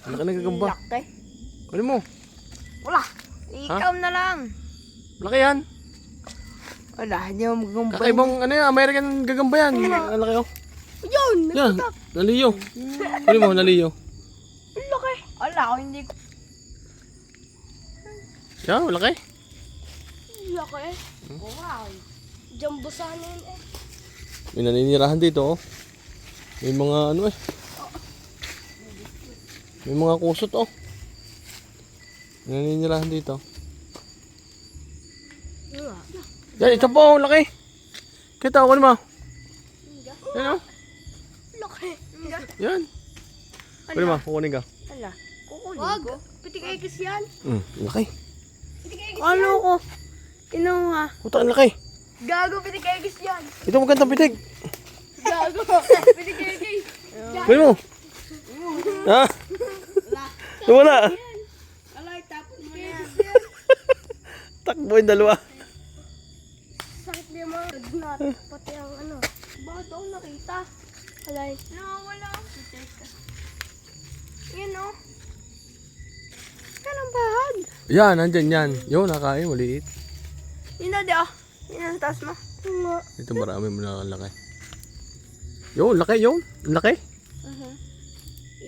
Ano ka nagagamba? Laki. Ano mo? Wala. Ikaw na lang. Laki yan. Wala, hindi mo magagamba. Kakaibang ano yan, American gagamba yan. Ang laki oh. Yun, Yan, naliyo. Ano mo, naliyo? ang laki. Wala, ako hindi ko. Yan, laki. Laki. Wow. Jumbo sana yun eh. May naninirahan dito oh. May mga ano eh. May mga kusot oh. May naninirahan dito. Yan, ito po, oh, laki. Kita ko naman. Yan oh. Laki. Yan. Pwede mo, kukunin ka. Ala, kukunin ko. Pitik-ekis yan. Laki. Pitik-ekis yan. Ano ko? Kinuha. Puta, ang laki. Gago, pitik-ekis yan. Ito magandang pitig. Gago, pitik-ekis. Pwede mo. Ha? Wala. Alay, tapos mo na yan. Takbo yung dalawa. Sakit niya mga kagnat. Pati ang ano. Bakit ako nakita? Alay. Nakawala ako. Yan o. Yan ang bahag. Yan, nandyan yan. Yun, nakain, maliit. Yun na di ah. Yun ang taas mo. Nga. Ito marami mo na ang laki. Yun, laki yun. Ang laki.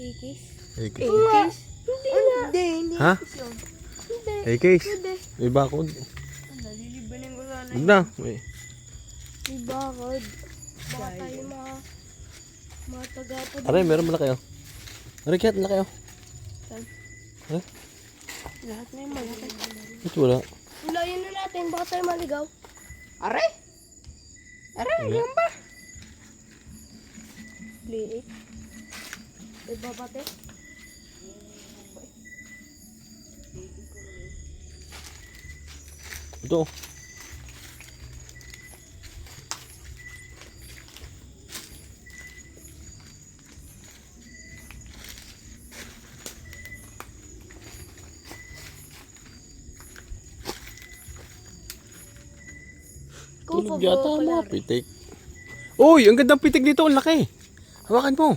Ikis. Ikis. Ikis? Hindi. Hindi. Ha? Ikis yun. Hindi. Ikis. Hindi. May bakod. Nalilibanin ko sana. Huwag na. May. May bakod. Baka tayo mga tagapod. Aray, meron malaki oh. Aray, kaya laki oh. Saan? Aray, Lahat na yung malaki. ito wala. Ulayin na natin. Baka tayo maligaw. Aray! Aray, yan ba? Liit. Iba pati. Ito oh. Tulog yata mga pitik. Uy, ang gandang pitik dito. Ang laki. Hawakan mo.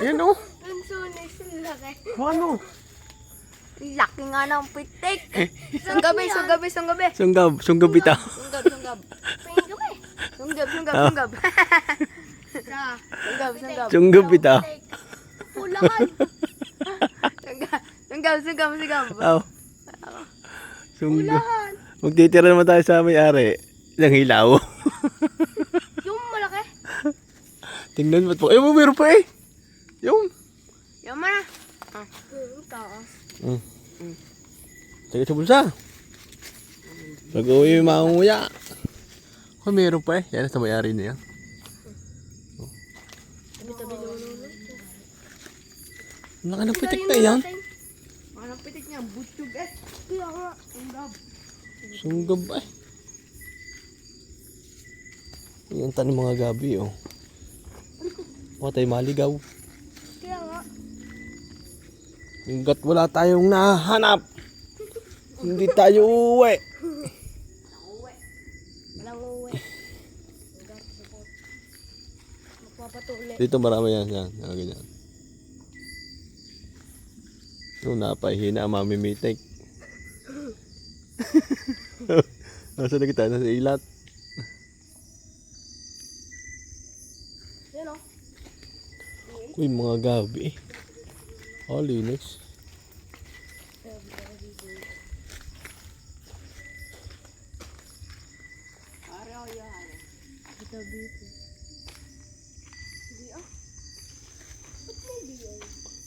Ayan oh. Ang sunis, ang laki. Hawakan mo. Laki nga ng pitik. Sunggabi, sunggabi, sunggabi. Sunggab bitaw. Sunggab, sunggab. Pingin ka ba eh? Sunggab, sunggab, sunggab. Sunggab, sunggab. Sunggab bitaw. Pulakan. Sunggab, sunggab, sunggab. Oh. Sunggab. Pulakan. Magtitira naman tayo sa may-ari ng hilaw. Yung malaki. Tingnan mo po. Eh, meron pa eh. Yung. Yung mana. Taas. Sige sa bulsa. Pag-uwi maunguya. Oh, meron pa eh. Yan sa may-ari niya. Tabi-tabi lolo. Ang laki ng pitik na yan. Anong pitik niya? Butchog eh. Kaya nga. Sunggab. Sunggab eh. Yan tayo mga gabi oh. Baka tayo maligaw. Kaya nga. Hanggat wala tayong nahanap, hindi tayo uuwi. Walang uwi. Magpapatuli. Dito marami yan. Yan. Ganyan. Yung napahina ang mamimitik. Nasa na kita? Nasa ilat. Yan o. Uy, mga gabi. Oh, linis.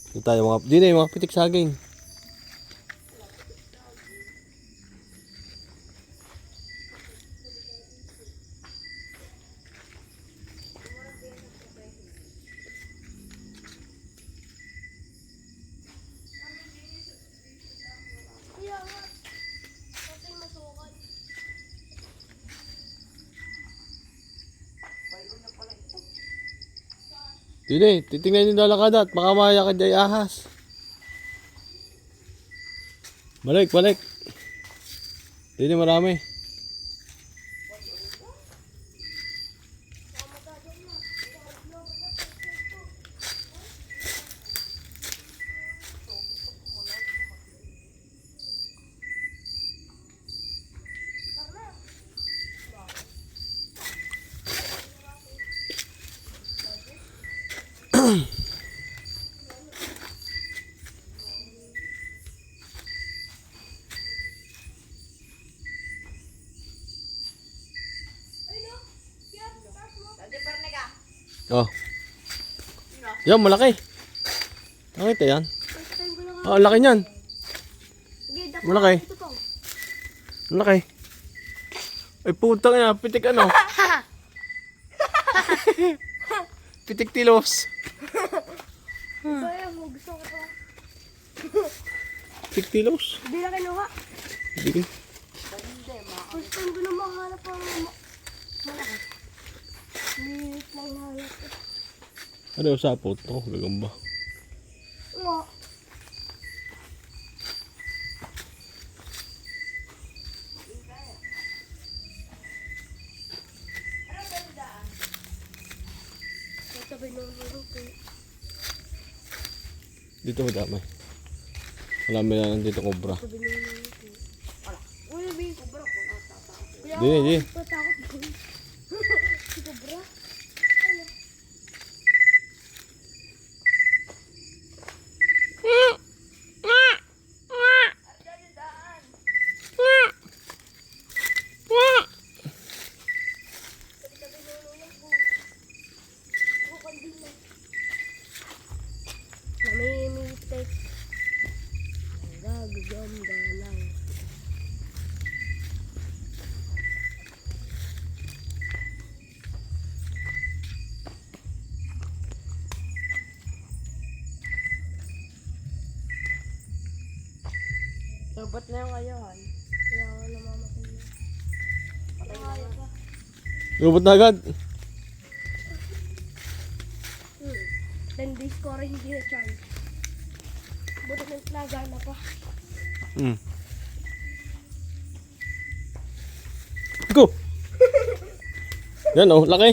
Dito tayo mga, di na yung mga pitik saging. Kaya nga. Kasi masukan. Di na eh, titingnan yung lalakad at baka maya ka dyan ahas. Balik, balik. Di na marami. Oh. Yan, malaki. Nakita yan. First time ko lang. Oh, laki niyan. Sige, dako. Malaki. Ito po. Malaki. Ay, putang ina. Pitik ano? Pitik tilos. Kaya mo, gusto ko pa. Pitik tilos. Hindi na kinuha. Sige. First time ko na makahanap ang malaki. Minit lang nahanap ko. Ano yung sapot? Oh, gagamba. Nga. Sabay nung lulong ko. Dito madami. Marami na lang dito kobra. Sabay nung lulong ko. Uy, may kubra po. Di, di. Tatakot ko. Si kubra. Namimitek. Gagagamba lang. Sabat na yung kayahan. Kaya ako namamatay na. Kaya pa. Lubot na agad. 10 days ko rin hindi na-charge. Buti na nagana pa. Hmm. Go! Yan oh, laki.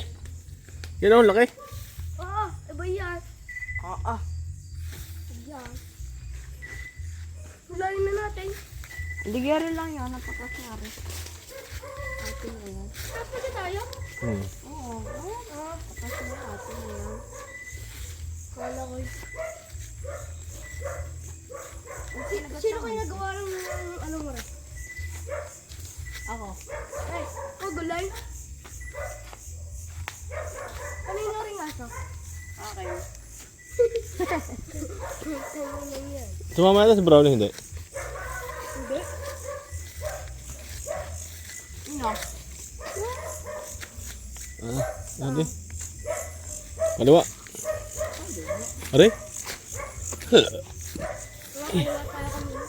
Yan oh, laki. Oo, iba yan. Oo. Yan. Hulayin na natin. Ligari lang yan. Napakasari. Atin na yan. Tapos na tayo. Hmm. Oo. Napakasari atin na yan. Kala ko Sino kayo nagawa ng ano mo rin? Ako. Ay, gulay. Kanina rin aso. Okay. Kanina yan. Sumama na si Brownie, hindi. Hindi. No. Ah, hindi. Kaliwa. Are? Wala tayo kanina.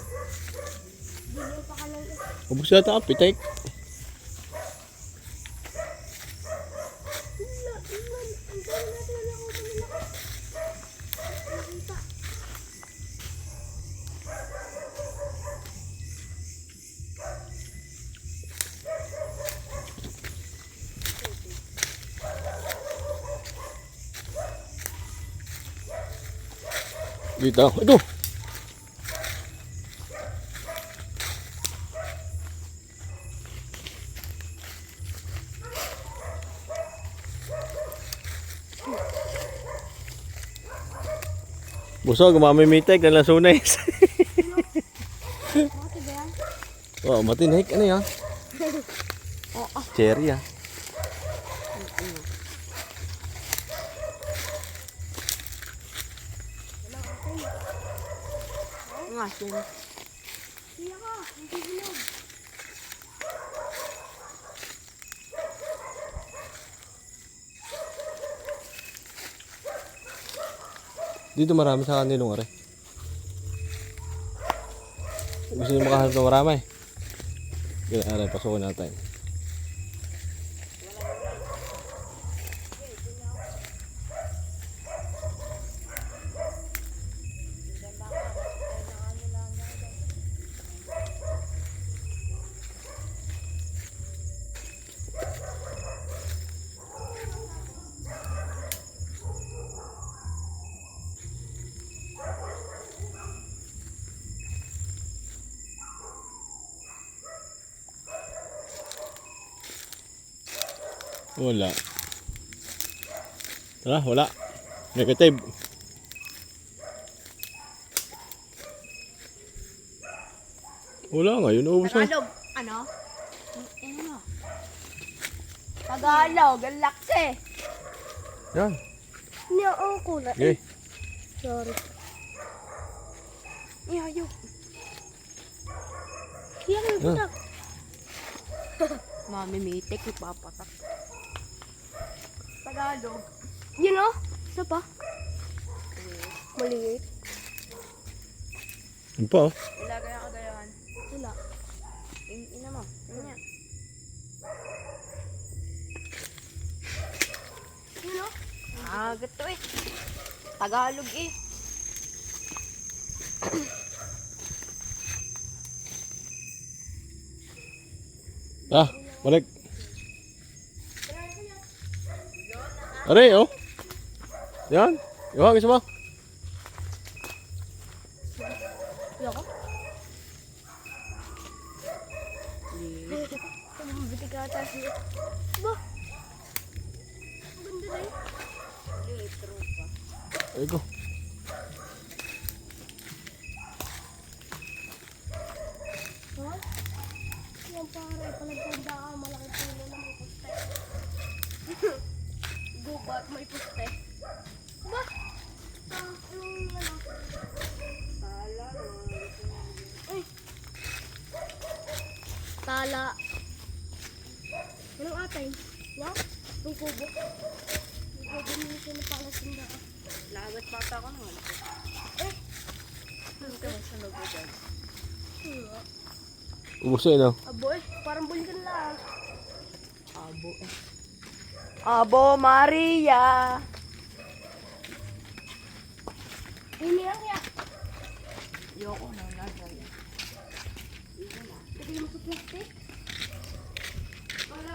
Hindi pa ka lang. Ubus yata ang pitik. Dito. Ito. Busog, mamimitik na lang sunays. Bakit ba yan? Oh, matinik. Ano yan? Cherry ah. Ang asin. Siya ka, hindi bilog. Dito marami sa kanilong are. Gusto niyo makahanap ng marami? Ganyan, are, pasukin natin. Wala. Tara, wala. Negative. Wala nga, yun naubos na. Tagalog. Ano? Ano? Tagalog. Ang laki. Yan. Niya ang kulay. Okay. Sorry. Ihayo. Kaya kayo putak. Mamimitik, ipapatak. Tagalog. Yun o. Isa pa. Maliit. Ano pa, oh? Ilagay ang kagayahan. Wala. Ina mo. Ina. Yun o. Gato eh. Tagalog eh. Ah, balik. Aray, oh. Yan. Iwan, gusto mo? Yoko. Bitik ka ata siya. Ba? Ang ganda na eh. Litro pa. Ay ko. Ha? Yan pare, palagtanda ka, malaki puno na may puste. Gubat, may puste. Ba? Yung ano? Ay. Tala. Anong atay? No? Yung kubo. Yung kubo nyo siya na palasinda ka. Lagat pata ko naman. Eh. Hindi ka masunod ko dyan. Ubus na, no? Aboy, parang bulkan lang. Abo eh. Abo Maria. Hindi nga kaya. Yoko na nagaya. Lagay mo sa plastic. Wala